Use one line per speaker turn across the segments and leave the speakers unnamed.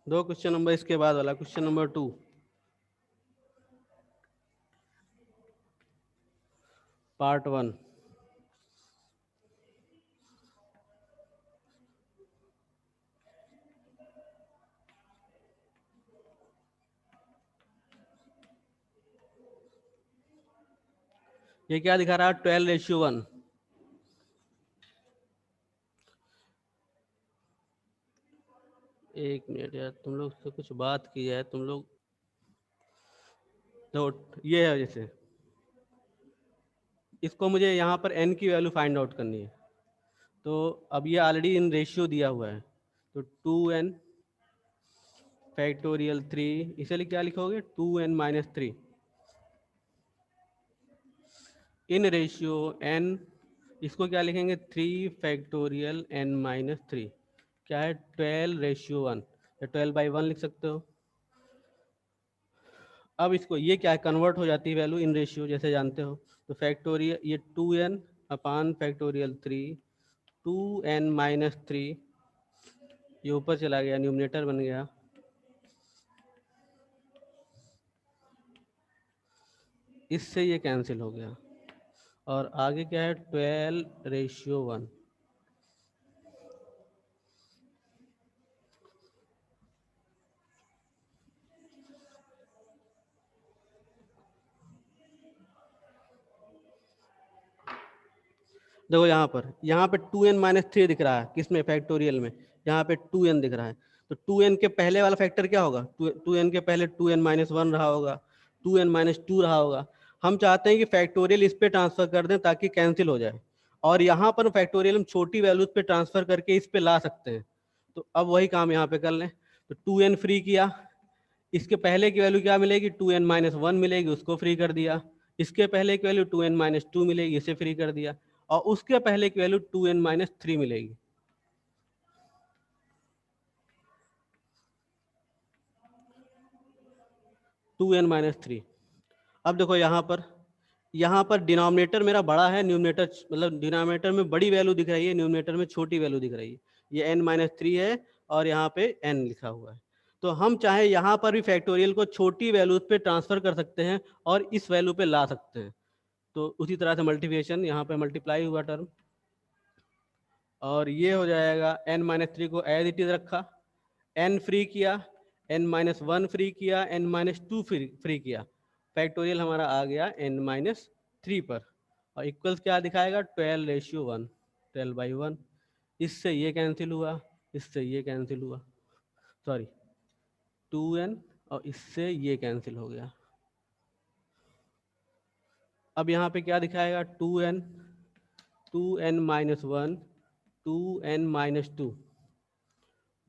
दो question number इसके बाद वाला क्वेश्चन नंबर 2, पार्ट 1। ये क्या दिखा रहा है? 12:1। एक मिनट यार, तुम लोग से कुछ बात की जाए। तुम लोग तो ये है, जैसे इसको मुझे यहाँ पर n की वैल्यू फाइंड आउट करनी है। तो अब ये ऑलरेडी इन रेशियो दिया हुआ है, तो 2n फैक्टोरियल 3, इसलिए क्या लिखोगे? 2n-3 in ratio n। इसको क्या लिखेंगे? 3 फैक्टोरियल n-3। क्या है? 12:1, या 12/1 लिख सकते हो। अब इसको ये क्या है, कन्वर्ट हो जाती है वैल्यू इन रेशियो, जैसे जानते हो। तो फैक्टोरियल ये 2n अपान फैक्टोरियल 3, 2n-3, ये ऊपर चला गया, न्यूमरेटर बन गया। इससे ये कैंसिल हो गया, और आगे क्या है? 12:1। देखो यहाँ पर 2n-3 दिख रहा है, किसमें? फैक्टोरियल में। यहाँ पे 2n दिख रहा है, तो 2n के पहले वाला फैक्टर क्या होगा? 2n के पहले 2n-1 रहा होगा, 2n-2 रहा होगा। हम चाहते हैं कि फैक्टोरियल इस पे ट्रांसफर कर दें ताकि कैंसिल हो जाए, और यहाँ पर फैक्टोरियल हम छोटी वैल्यूज पे ट्रांसफर करके इस पे ला सकते हैं। तो अब वही काम यहाँ पे कर लें। तो 2n फ्री किया, इसके पहले की वैल्यू क्या मिलेगी? 2n-1 मिलेगी, उसको फ्री कर दिया। इसके पहले की वैल्यू 2n-2 मिलेगी, इसे फ्री कर दिया। और उसके पहले की वैल्यू 2n-3 मिलेगी। Two n minus three. अब देखो यहाँ पर डिनोमिनेटर मेरा बड़ा है, न्यूमरेटर मतलब डिनोमिनेटर में बड़ी वैल्यू दिख रही है, न्यूमरेटर में छोटी वैल्यू दिख रही है। ये n-3 है, और यहाँ पे n लिखा हुआ है। तो हम चाहे यहाँ पर भी फैक्टोरियल को छोटी वैल्यूज पे ट्रांसफर कर सकते हैं और इस वैल्यू पे ला सकते हैं। तो उसी तरह से मल्टीप्लिकेशन, यहाँ पे मल्टीप्लाई हुआ टर्म, और ये हो जाएगा। n-3 को एज इट इज रखा, n फ्री किया, n-1 फ्री किया, n-2 फ्री किया। फैक्टोरियल हमारा आ गया n-3 पर, और इक्वल्स क्या दिखाएगा? 12:1, 12/1। इससे ये कैंसिल हुआ, इससे ये कैंसिल हुआ, सॉरी 2n, और इससे ये कैंसिल हो गया। अब यहाँ पे क्या दिखाएगा? 2n, 2n-1, 2n-2,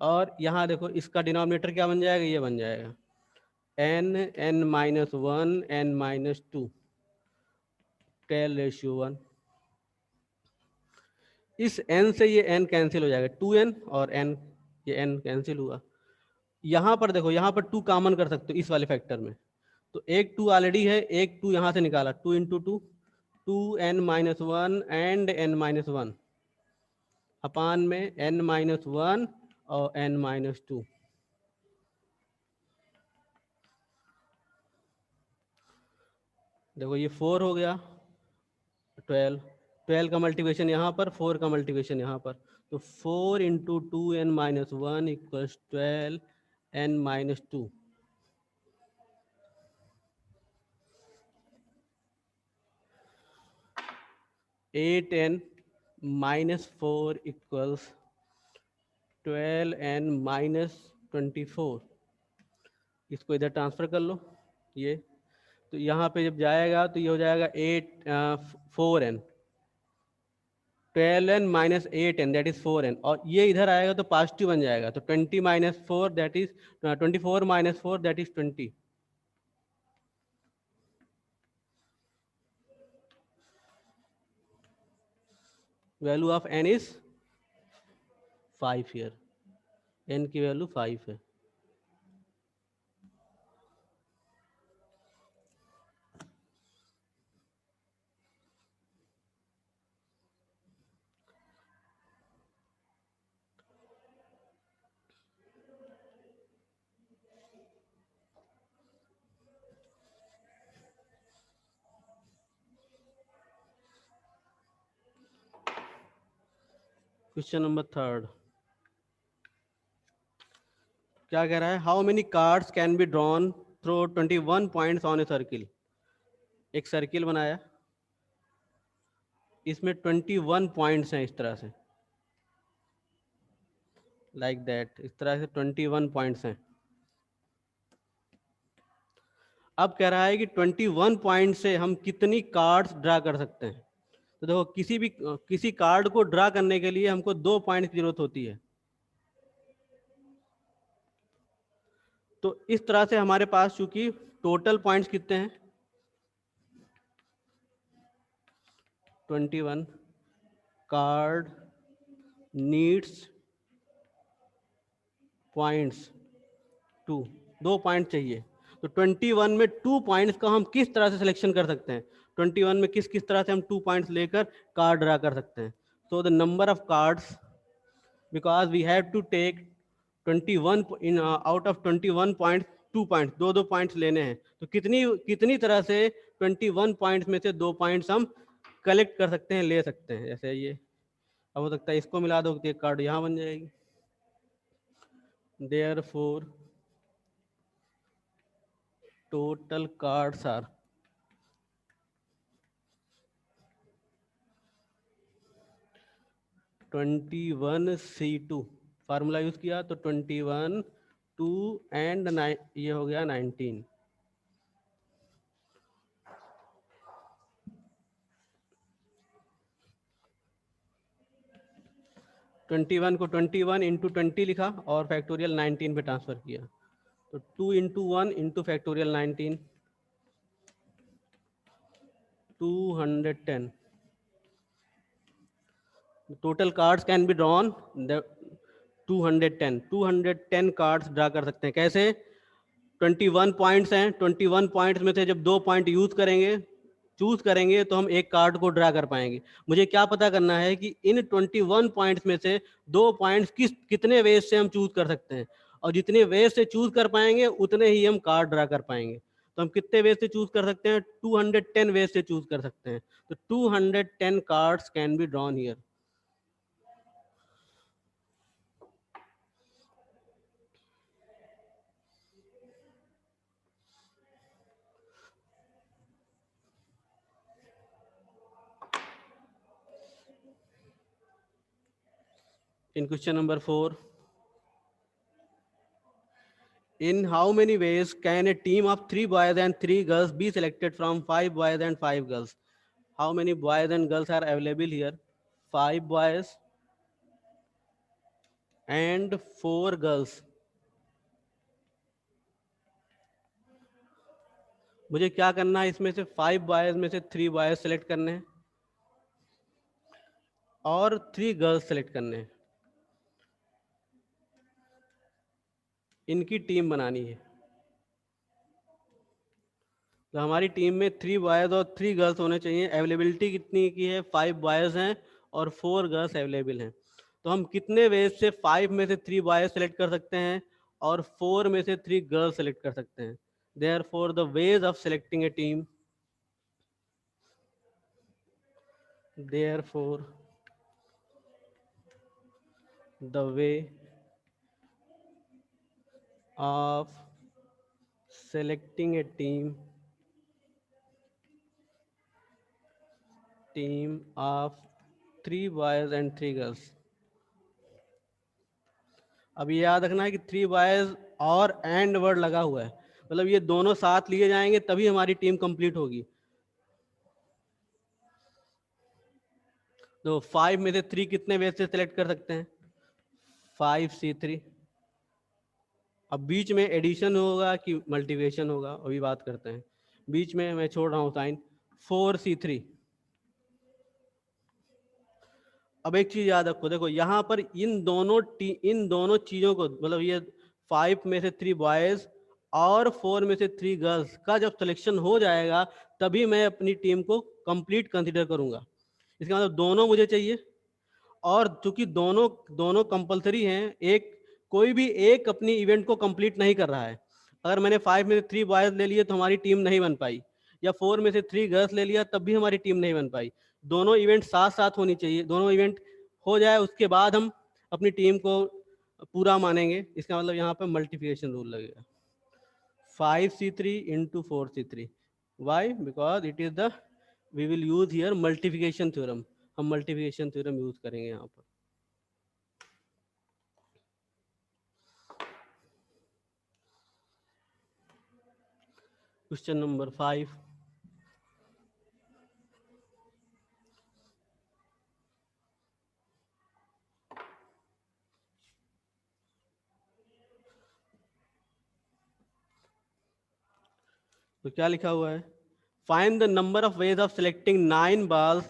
और यहाँ देखो इसका डिनोमिनेटर क्या बन जाएगा? ये बन जाएगा n-1, n-2, 12:1। इस n से ये n कैंसिल हो जाएगा, 2n और n, ये n कैंसिल हुआ। यहाँ पर देखो, यहाँ पर 2 कॉमन कर सकते हो इस वाले फैक्टर में। तो एक 2 ऑलरेडी है, एक 2 यहाँ से निकाला, 2 इंटू 2, 2n-1 एंड n-1 अपान में n-1 और n-2। देखो ये 4 हो गया, 12, 12 का मल्टीप्लिकेशन यहाँ पर, 4 का मल्टीप्लिकेशन यहाँ पर। तो 4 into 2n-1 equals 12n-2। 8n-4 equals 12n-24। इसको इधर ट्रांसफर कर लो, ये तो यहाँ पे जब जाएगा तो ये हो जाएगा 4n, 12n-8n that is 4n, और ये इधर आएगा तो पॉजिटिव बन जाएगा, तो 20-4 that is 24-4 that is 20। Value of n is 5 here, n की वैल्यू 5 है। क्वेश्चन नंबर 3 क्या कह रहा है? How many cards can be drawn through 21 points on a circle. एक सर्किल बनाया, इसमें 21 पॉइंट्स हैं इस तरह से, लाइक दैट, इस तरह से 21 पॉइंट्स हैं। अब कह रहा है कि 21 पॉइंट से हम कितनी कार्ड्स ड्रा कर सकते हैं। तो देखो, किसी कार्ड को ड्रा करने के लिए हमको 2 पॉइंट की जरूरत होती है। तो इस तरह से हमारे पास चूंकि टोटल पॉइंट्स कितने हैं, 21, कार्ड नीड्स पॉइंट्स 2, 2 पॉइंट चाहिए। तो 21 में 2 पॉइंट्स का हम किस तरह से सिलेक्शन कर सकते हैं? 21 में किस किस तरह से हम 2 पॉइंट्स लेकर कार्ड ड्रा कर सकते हैं? So the number of cards, because we have to take 21 in out of 21 points, 2 points, दो पॉइंट्स लेने हैं। तो कितनी तरह से 21 पॉइंट्स में से 2 पॉइंट्स हम कलेक्ट कर सकते हैं, ले सकते हैं। जैसे ये, अब हो सकता है इसको मिला दो तो एक कार्ड यहाँ बन जाएगी। Therefore total cards are 21C2। Formula use किया तो 21, 2 एंड 9, ये हो गया 19। ट्वेंटी वन को 21 इंटू 20 लिखा और फैक्टोरियल 19 पे ट्रांसफर किया। तो 2 into 1 into factorial 19, 210। Total cards can be drawn 210। 210 cards draw कर सकते हैं। कैसे? 21 पॉइंट्स हैं, 21 पॉइंट्स में से जब 2 पॉइंट यूज करेंगे, चूज करेंगे, तो हम एक कार्ड को ड्रा कर पाएंगे। मुझे क्या पता करना है कि इन 21 पॉइंट्स में से 2 पॉइंट्स कितने वेज से हम चूज कर सकते हैं, और जितने वेज से चूज कर पाएंगे उतने ही हम कार्ड ड्रा कर पाएंगे। तो हम कितने वेज से चूज कर सकते हैं? 210 वेज से चूज कर सकते हैं। तो 210 cards can be drawn here. In question number 4, in how many ways can a team of 3 boys and 3 girls be selected from 5 boys and 5 girls? How many boys and girls are available here? 5 boys and 4 girls. मुझे क्या करना है? इसमें से 5 boys में से 3 boys select करने हैं और 3 गर्ल्स सेलेक्ट करने हैं। इनकी टीम बनानी है। तो हमारी टीम में 3 बॉयज और 3 गर्ल्स होने चाहिए। अवेलेबिलिटी कितनी की है? 5 बॉयज हैं और 4 गर्ल्स अवेलेबल हैं। तो हम कितने वेज से 5 में से 3 बॉयज सेलेक्ट कर सकते हैं और 4 में से 3 गर्ल्स सेलेक्ट कर सकते हैं? Therefore the ways of selecting a team, therefore the way of selecting a team of 3 boys and 3 girls। अब ये याद रखना है कि 3 बॉयज और एंड वर्ड लगा हुआ है, मतलब ये दोनों साथ लिए जाएंगे तभी हमारी टीम कंप्लीट होगी। तो 5 में से 3 कितने वेज से सिलेक्ट कर सकते हैं? 5C3। अब बीच में एडिशन होगा कि मल्टीप्लिकेशन होगा, अभी बात करते हैं। बीच में मैं छोड़ रहा हूं साइन, 4C3। अब एक चीज याद रखो, देखो यहाँ पर इन दोनों चीजों को, मतलब ये 5 में से 3 बॉयज और 4 में से 3 गर्ल्स का जब सिलेक्शन हो जाएगा तभी मैं अपनी टीम को कंप्लीट कंसीडर करूंगा। इसका मतलब दोनों मुझे चाहिए, और चूंकि दोनों कंपलसरी हैं, कोई भी एक अपनी इवेंट को कंप्लीट नहीं कर रहा है। अगर मैंने 5 में से 3 बॉयज ले लिए तो हमारी टीम नहीं बन पाई, या 4 में से 3 गर्ल्स ले लिया तब भी हमारी टीम नहीं बन पाई। दोनों इवेंट साथ साथ होनी चाहिए, दोनों इवेंट हो जाए उसके बाद हम अपनी टीम को पूरा मानेंगे। इसका मतलब यहाँ पे मल्टीप्लिकेशन रूल लगेगा, 5c3 into 4c3। Why? Because it is the, we will use here multiplication theorem, हम मल्टीप्लिकेशन थ्योरम यूज करेंगे यहाँ पर। क्वेश्चन नंबर 5, तो क्या लिखा हुआ है? Find the number of ways of selecting 9 balls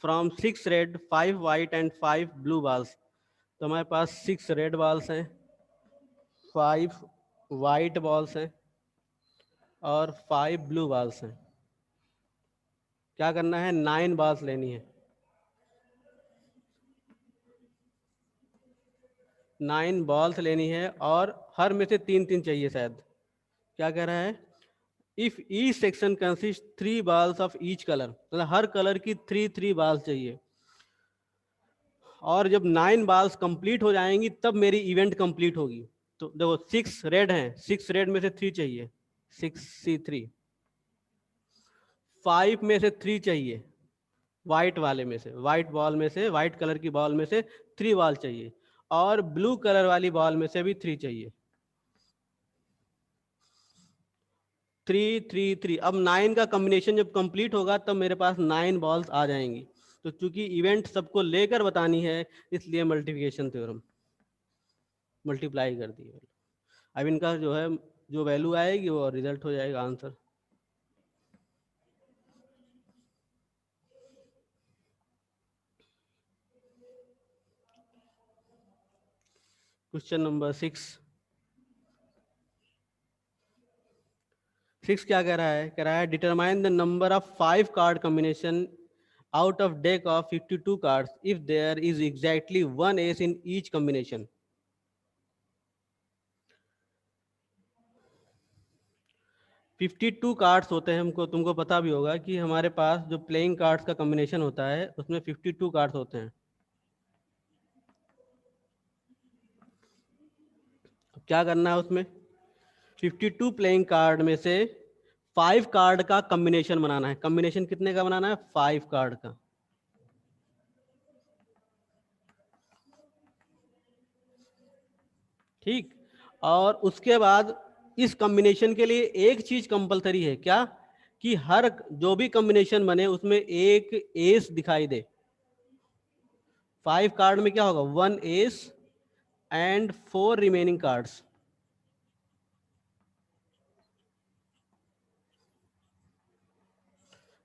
from 6 red 5 white and 5 blue balls। तो हमारे पास 6 रेड balls हैं, 5 वाइट balls हैं और 5 ब्लू balls हैं। क्या करना है? 9 balls लेनी है, 9 balls लेनी है और हर में से 3-3 चाहिए शायद। क्या कह रहा है? If each section consist 3 balls of each colour, मतलब हर कलर की 3-3 balls चाहिए। और जब 9 balls कंप्लीट हो जाएंगी तब मेरी इवेंट कंप्लीट होगी। तो देखो 6 रेड हैं, 6 रेड में से 3 चाहिए, 6c3। 5 में से 3 चाहिए, वाइट वाले में से, वाइट बॉल में से, वाइट कलर की बॉल में से 3 बॉल चाहिए और ब्लू कलर वाली बॉल में से भी 3 चाहिए। 3-3-3। अब 9 का कॉम्बिनेशन जब कंप्लीट होगा तब मेरे पास 9 बॉल्स आ जाएंगी। तो चूंकि इवेंट सबको लेकर बतानी है इसलिए मल्टीप्लिकेशन थ्योरम मल्टीप्लाई कर दी। अब इनका जो है जो वैल्यू आएगी वो रिजल्ट हो जाएगा आंसर। Question number 6। 6 क्या कह रहा है? कह रहा है determine the number of 5 card combination out of deck of 52 cards if there is exactly 1 ace in each combination. 52 cards होते हैं, हमको तुमको पता भी होगा कि हमारे पास जो प्लेइंग कार्ड्स का कॉम्बिनेशन होता है उसमें 52 कार्ड्स होते हैं। अब क्या करना है उसमें? 52 प्लेइंग कार्ड में से 5 कार्ड का कॉम्बिनेशन बनाना है। कॉम्बिनेशन कितने का बनाना है? 5 कार्ड का। ठीक। और उसके बाद इस कॉम्बिनेशन के लिए एक चीज कंपलसरी है, क्या? कि हर जो भी कॉम्बिनेशन बने उसमें एक एस दिखाई दे। 5 कार्ड में क्या होगा? 1 एस एंड 4 रिमेनिंग कार्ड्स।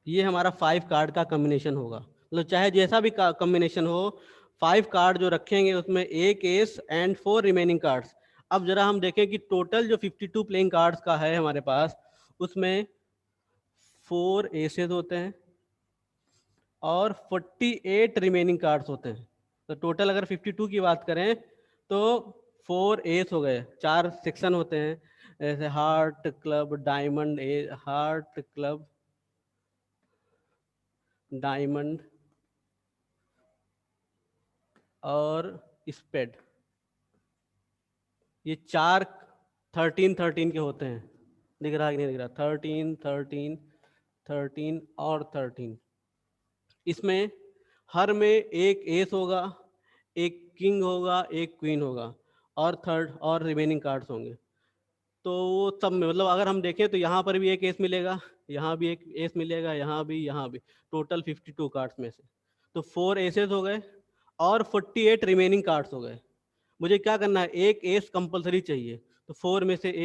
ये हमारा 5 कार्ड का कॉम्बिनेशन होगा। मतलब चाहे जैसा भी कॉम्बिनेशन हो, 5 कार्ड जो रखेंगे उसमें एक एस एंड 4 रिमेनिंग कार्ड्स। अब जरा हम देखें कि टोटल जो 52 प्लेइंग कार्ड्स का है हमारे पास, उसमें 4 एसेस होते हैं और 48 रिमेनिंग कार्ड्स होते हैं। तो टोटल अगर 52 की बात करें तो 4 एस हो गए, 4 सेक्शन होते हैं, जैसे heart, club, diamond, heart, club, diamond और स्पेड। ये 4 13-13 के होते हैं। दिख रहा है कि नहीं दिख रहा? 13-13-13 और 13। इसमें हर में एक एस होगा, एक किंग होगा, एक क्वीन होगा और थर्ड और रिमेनिंग कार्ड्स होंगे। तो वो सब में मतलब अगर हम देखें तो यहाँ पर भी एक एस मिलेगा, यहाँ भी एक एस मिलेगा, यहाँ भी, यहाँ भी। टोटल 52 कार्ड्स में से तो 4 एसेस हो गए और 48 रिमेनिंग कार्ड्स हो गए। मुझे क्या करना है? एक एस कंपलसरी चाहिए, तो 4 में से एक